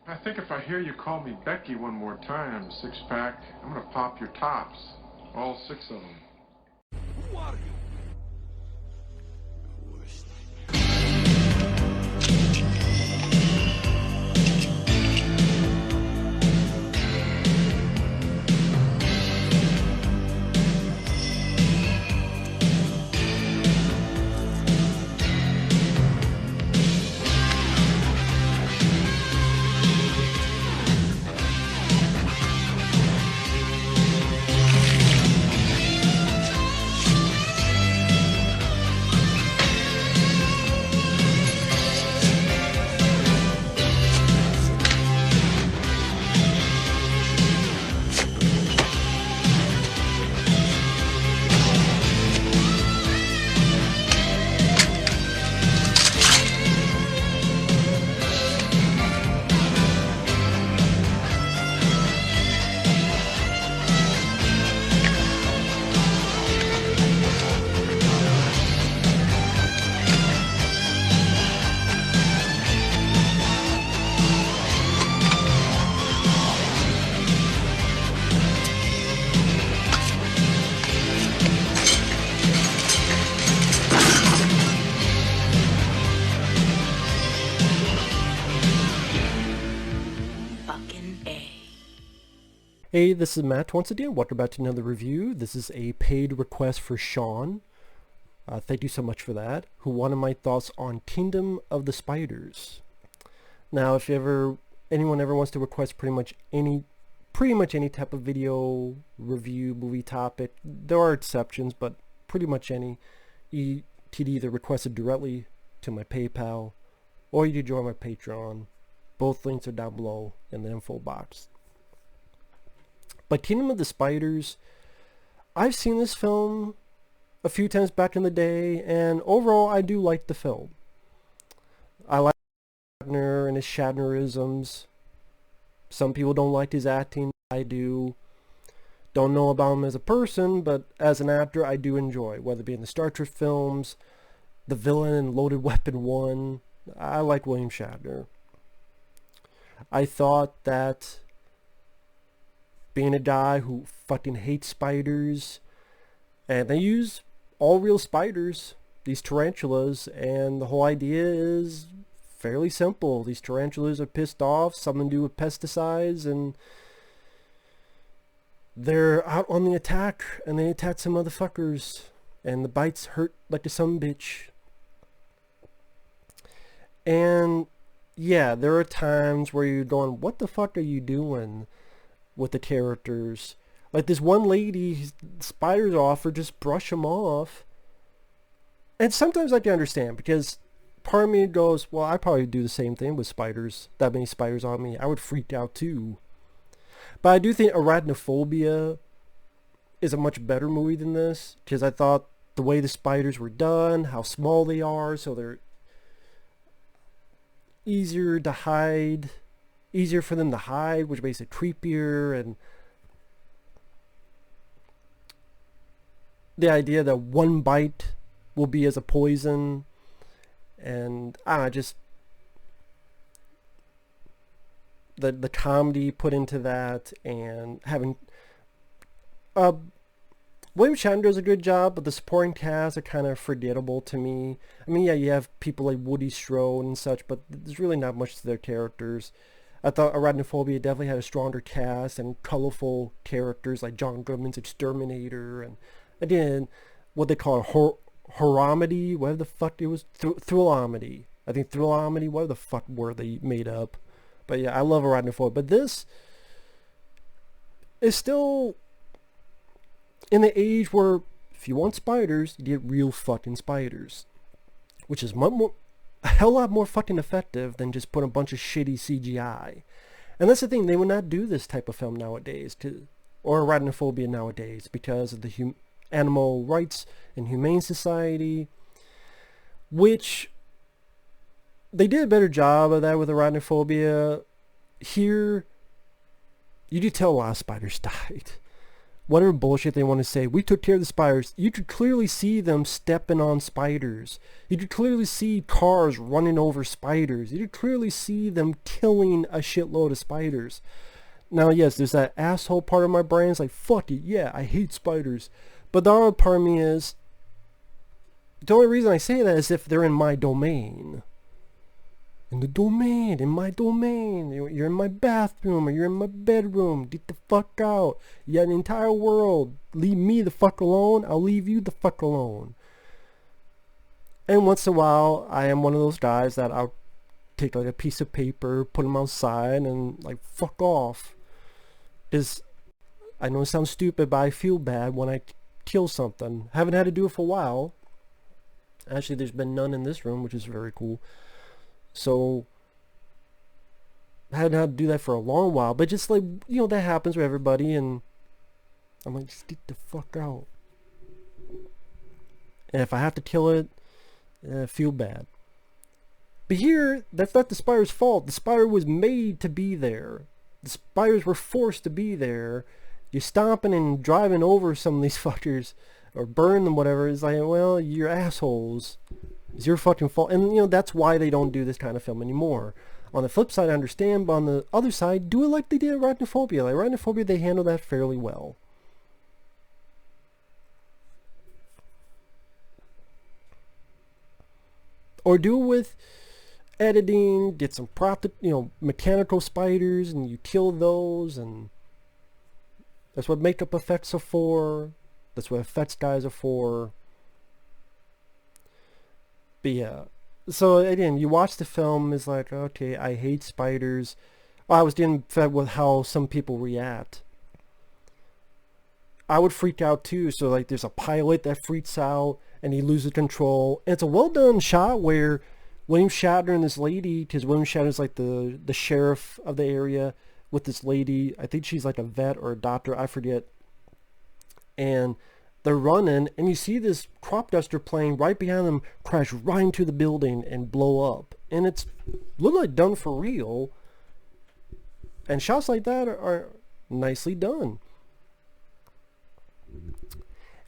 I think if I hear you call me Becky one more time, six-pack, I'm gonna pop your tops. All six of them. Who are you? Hey, this is Matt once again. Welcome back to another review. This is a paid request for Sean. Thank you so much for that. Who wanted my thoughts on Kingdom of the Spiders. Now, if anyone ever wants to request pretty much any type of video review, movie topic, there are exceptions, but pretty much any, you could either request it directly to my PayPal, or you could join my Patreon. Both links are down below in the info box. But Kingdom of the Spiders, I've seen this film a few times back in the day, and overall I do like the film. I like Shatner and his Shatnerisms. Some people don't like his acting. I do. Don't know about him as a person, but as an actor I do enjoy, whether it be in the Star Trek films, the villain in Loaded Weapon 1. I like William Shatner. I thought that being a guy who fucking hates spiders, and they use all real spiders, these tarantulas, and the whole idea is fairly simple. These tarantulas are pissed off, something to do with pesticides, and they're out on the attack, and they attack some motherfuckers, and the bites hurt like a sumbitch. And yeah, there are times where you're going, what the fuck are you doing with the characters? Like this one lady, spiders off, or just brush them off. And sometimes I can understand, because part of me goes, well, I probably do the same thing with spiders. That many spiders on me, I would freak out too. But I do think Arachnophobia is a much better movie than this, because I thought the way the spiders were done, how small they are, so they're easier to hide, easier for them to hide, which makes it creepier, and the idea that one bite will be as a poison, and just the comedy put into that, and having William Shatner does a good job, but the supporting cast are kind of forgettable to me. I mean, yeah, you have people like Woody Strode and such, but there's really not much to their characters. I thought Arachnophobia definitely had a stronger cast and colorful characters like John Goodman's Exterminator, and again, what they call horromedy, whatever the fuck it was, thrillamedy. I think thrillamedy, whatever the fuck word they made up. But yeah, I love Arachnophobia. But this is still in the age where if you want spiders, you get real fucking spiders, which is a hell lot more fucking effective than just put a bunch of shitty CGI. And that's the thing, they would not do this type of film nowadays, or Arachnophobia nowadays, because of the animal rights and humane society, which they did a better job of that with Arachnophobia. Here, you do tell a lot of spiders died. whatever bullshit they want to say. We took care of the spiders. You could clearly see them stepping on spiders. You could clearly see cars running over spiders. You could clearly see them killing a shitload of spiders. Now, yes, there's that asshole part of my brain. It's like, fuck it, yeah, I hate spiders. But the other part of me is, the only reason I say that is if they're in my domain. In my domain. You're in my bathroom or you're in my bedroom. Get the fuck out. You got an entire world. Leave me the fuck alone. I'll leave you the fuck alone. And once in a while, I am one of those guys that I'll take like a piece of paper, put them outside, and like fuck off. Because I know it sounds stupid, but I feel bad when I kill something. Haven't had to do it for a while. Actually, there's been none in this room, which is very cool. So I hadn't had to do that for a long while, but just like, you know, that happens with everybody, and I'm like, just get the fuck out. And if I have to kill it, I feel bad. But here, that's not the spider's fault. The spider was made to be there. The spiders were forced to be there. You're stomping and driving over some of these fuckers, or burn them, whatever. It's like, well, you're assholes. It's your fucking fault. And, you know, that's why they don't do this kind of film anymore. On the flip side, I understand, but on the other side, do it like they did at Arachnophobia. Like, Arachnophobia, they handle that fairly well. Or do it with editing, get some mechanical spiders, and you kill those, and that's what makeup effects are for. That's what effects guys are for. But yeah, so again, you watch the film, it's like, okay, I hate spiders. I was getting fed with how some people react. I would freak out too. So like, there's a pilot that freaks out and he loses control. And it's a well done shot where William Shatner and this lady, because William Shatner's like the sheriff of the area with this lady. I think she's like a vet or a doctor, I forget. And they're running, and you see this crop duster plane right behind them crash right into the building and blow up. And it's literally done for real. And shots like that are nicely done.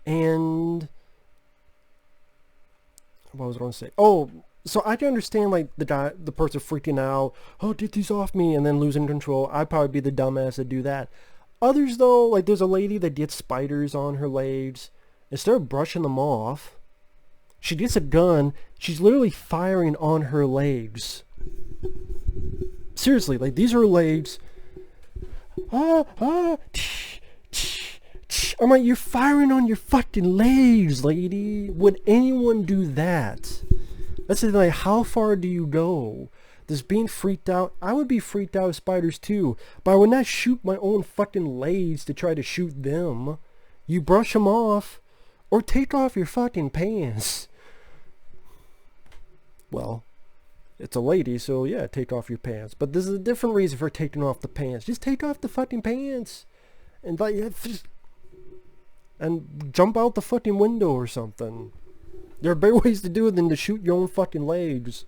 And what was I going to say? Oh, so I can understand like the person freaking out. Oh, get these off me, and then losing control. I'd probably be the dumbass to do that. Others though, like there's a lady that gets spiders on her legs. Instead of brushing them off, she gets a gun. She's literally firing on her legs. Seriously, like these are her legs. I'm like, you're firing on your fucking legs, lady. Would anyone do that? That's the thing, like, how far do you go? This being freaked out, I would be freaked out of spiders too, but I would not shoot my own fucking legs to try to shoot them. You brush them off, or take off your fucking pants. Well, it's a lady, so yeah, take off your pants. But there's a different reason for taking off the pants. Just take off the fucking pants, and like, and jump out the fucking window or something. There are better ways to do it than to shoot your own fucking legs.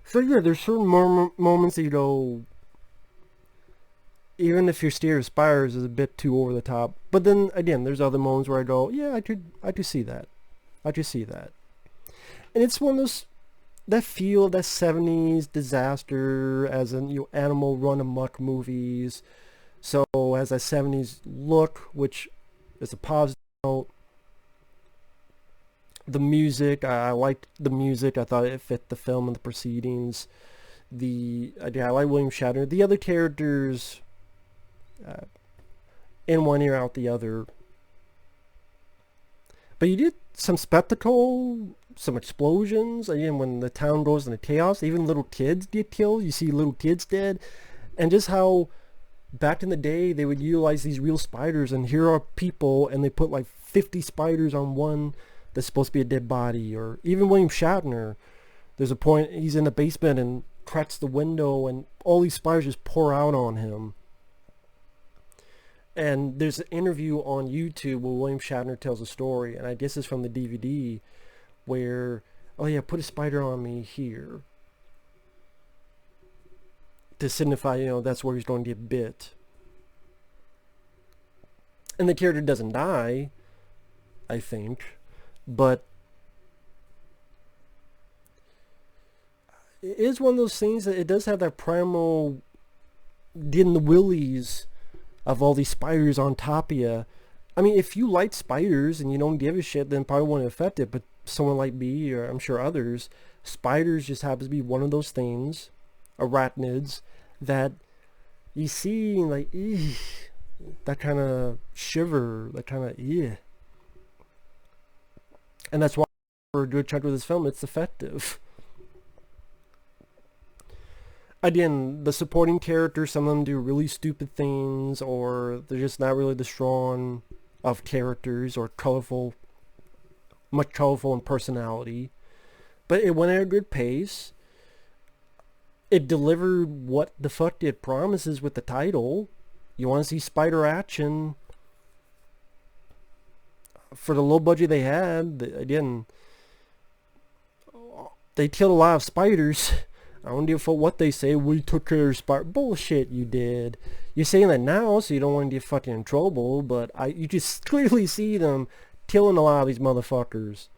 So yeah, there's certain moments that you go, even if your steer of spiders is a bit too over the top. But then again, there's other moments where I go, yeah, I could see that. I could see that. And it's one of those, that feel of that 70s disaster, as in, you know, animal run amok movies. So has that 70s look, which is a positive note. The music, I liked the music. I thought it fit the film and the proceedings. I like William Shatner. The other characters, in one ear out the other. But you did some spectacle, some explosions. Again, when the town goes into chaos, even little kids get killed. You see little kids dead. And just how back in the day they would utilize these real spiders, and here are people, and they put like 50 spiders on one that's supposed to be a dead body. Or even William Shatner, there's a point he's in the basement and cracks the window and all these spiders just pour out on him. And there's an interview on YouTube where William Shatner tells a story, and I guess it's from the DVD, where, oh yeah, put a spider on me here, to signify, you know, that's where he's going to get bit. And the character doesn't die, I think, but it is one of those things that it does have that primal getting the willies of all these spiders on top of you. I mean, if you like spiders and you don't give a shit, then probably won't affect it. But someone like me, or I'm sure others, spiders just happens to be one of those things, arachnids, that you see like, that kind of shiver, that kind of, And that's why for a good chunk of this film, it's effective. Again, the supporting characters, some of them do really stupid things, or they're just not really the strong of characters, or much colorful in personality. But it went at a good pace. It delivered what the fuck it promises with the title. You want to see spider action. For the low budget they had, again, they killed a lot of spiders. I don't give a fuck what they say. We took care of spider. Bullshit, you did. You're saying that now, so you don't want to get fucking in trouble. But you just clearly see them killing a lot of these motherfuckers,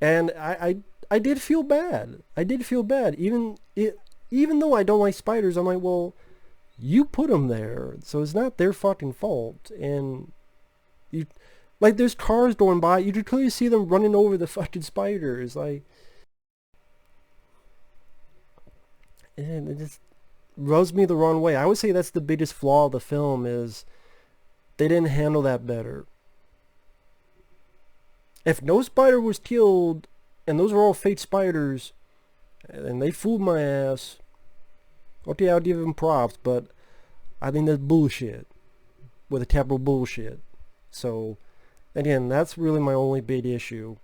and I did feel bad. I did feel bad, even though I don't like spiders. I'm like, well, you put them there, so it's not their fucking fault. And you, like, there's cars going by. You could clearly see them running over the fucking spiders, like. And it just rubs me the wrong way. I would say that's the biggest flaw of the film, is they didn't handle that better. If no spider was killed, and those were all fake spiders, and they fooled my ass, okay, I'll give them props, but I think that's bullshit. With a capital bullshit. So, again, that's really my only big issue.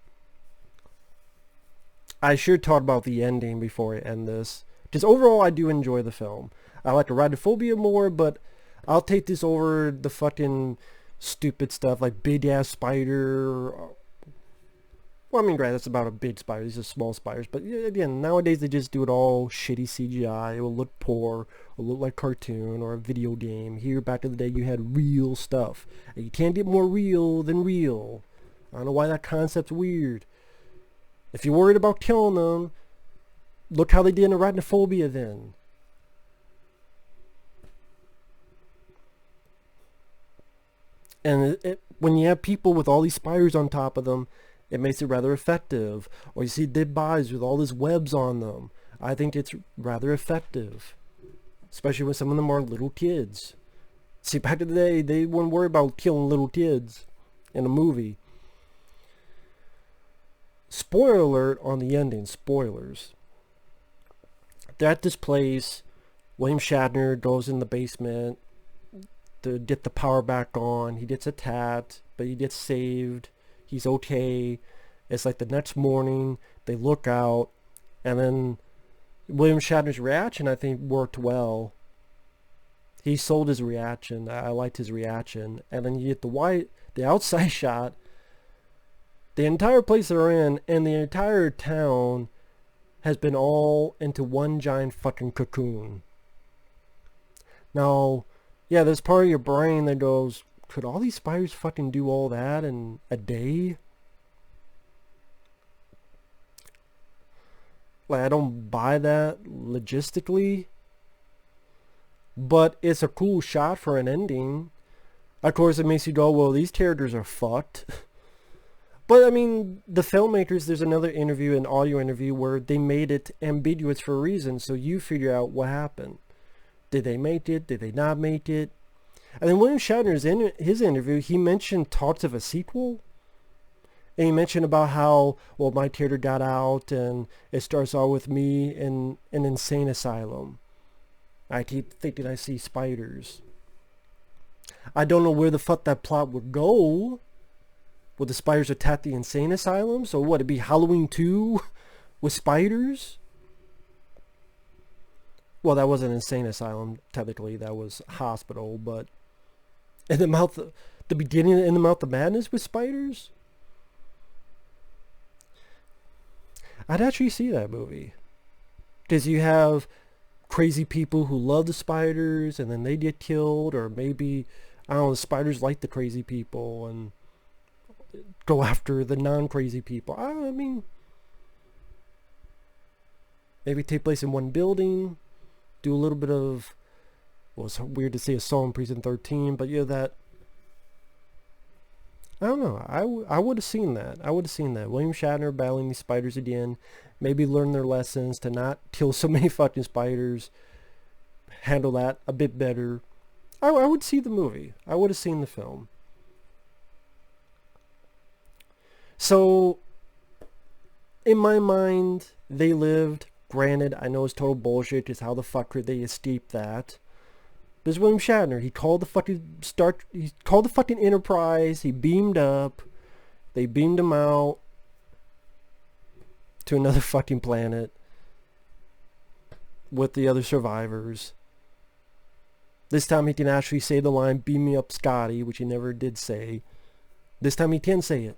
I should talk about the ending before I end this. Just overall, I do enjoy the film. I like Arachnophobia more, but I'll take this over the fucking stupid stuff like big ass spider. Well, I mean, right, that's about a big spider. These are small spiders. But again, nowadays they just do it all shitty CGI. It will look poor, or look like cartoon or a video game. Here, back in the day, you had real stuff. And you can't get more real than real. I don't know why that concept's weird. If you're worried about killing them, look how they did in Arachnophobia then. And when you have people with all these spiders on top of them, it makes it rather effective. Or you see dead bodies with all these webs on them. I think it's rather effective. Especially when some of them are little kids. See, back in the day, they wouldn't worry about killing little kids in a movie. Spoiler alert on the ending. Spoilers. They're at this place. William Shatner goes in the basement to get the power back on. He gets attacked, but he gets saved. He's okay. It's like the next morning, they look out, and then William Shatner's reaction, I think, worked well. He sold his reaction. I liked his reaction. And then you get the outside shot. The entire place they're in, and the entire town has been all into one giant fucking cocoon. Now, yeah, there's part of your brain that goes, could all these spiders fucking do all that in a day? Like, I don't buy that logistically. But it's a cool shot for an ending. Of course, it makes you go, well, these characters are fucked. But, I mean, the filmmakers, there's another interview, an audio interview, where they made it ambiguous for a reason, so you figure out what happened. Did they make it? Did they not make it? And then William Shatner's in his interview, he mentioned talks of a sequel. And he mentioned about how, well, my character got out, and it starts out with me in an insane asylum. I keep thinking I see spiders. I don't know where the fuck that plot would go. Would the spiders attack the insane asylum? So what, it'd be Halloween 2 with spiders? Well, that wasn't an insane asylum, technically. That was hospital, but in the beginning, in the Mouth of Madness with spiders? I'd actually see that movie. Because you have crazy people who love the spiders, and then they get killed, or maybe, I don't know, the spiders like the crazy people and go after the non-crazy people. I mean, maybe take place in one building, do a little bit of, well, it's weird to say assault in Precinct 13, but yeah, that, I don't know, I would have seen that. I would have seen that. William Shatner battling these spiders again, maybe learn their lessons to not kill so many fucking spiders, handle that a bit better. I would see the movie. I would have seen the film. So, in my mind, they lived. Granted, I know it's total bullshit, just how the fuck could they escape that? But it's William Shatner. He called the fucking Enterprise. He beamed up. They beamed him out to another fucking planet with the other survivors. This time he can actually say the line, "Beam me up, Scotty," which he never did say. This time he can say it.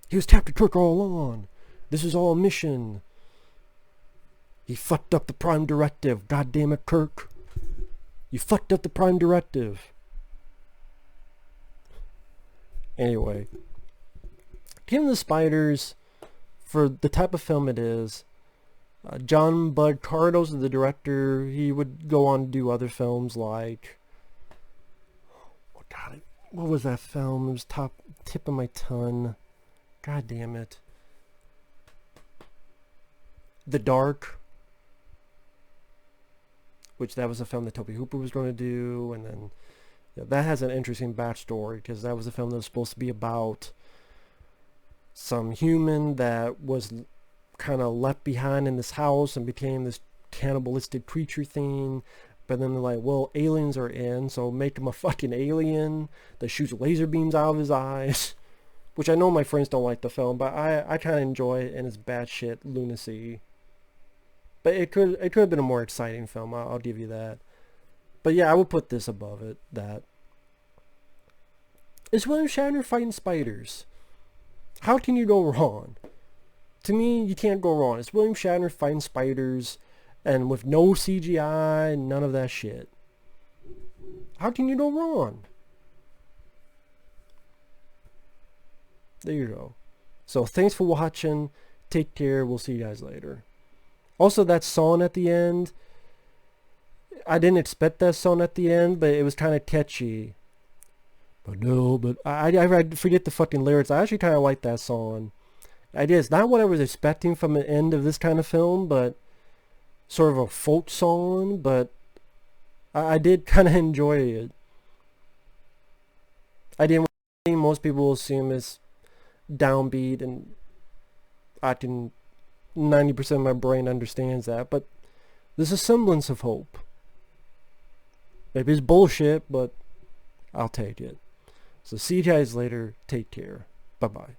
He was Captain Kirk all along. This is all a mission. He fucked up the Prime Directive. God damn it, Kirk. You fucked up the Prime Directive. Anyway. Given the Spiders, for the type of film it is, John Bud Cardos is the director. He would go on to do other films like, oh God, what was that film? It was tip of my tongue. God damn it. The Dark, which that was a film that Toby Hooper was going to do, and then that has an interesting backstory because that was a film that was supposed to be about some human that was kind of left behind in this house and became this cannibalistic creature thing. But then they're like, well, aliens are in, so make him a fucking alien that shoots laser beams out of his eyes. Which I know my friends don't like the film, but I kind of enjoy it and its batshit lunacy. But it could have been a more exciting film, I'll give you that. But yeah, I would put this above it, that. Is William Shatner fighting spiders? How can you go wrong? To me, you can't go wrong. It's William Shatner fighting spiders and with no CGI, none of that shit. How can you go wrong? There you go. So thanks for watching. Take care. We'll see you guys later. Also, that song at the end, I didn't expect that song at the end, but it was kind of catchy. But no, but I forget the fucking lyrics. I actually kind of like that song. It's not what I was expecting from the end of this kind of film, but sort of a folk song, but I did kind of enjoy it. I didn't think most people will assume it's downbeat, and I can 90% of my brain understands that, but there's a semblance of hope. Maybe it's bullshit, but I'll take it. So see you guys later. Take care. Bye bye.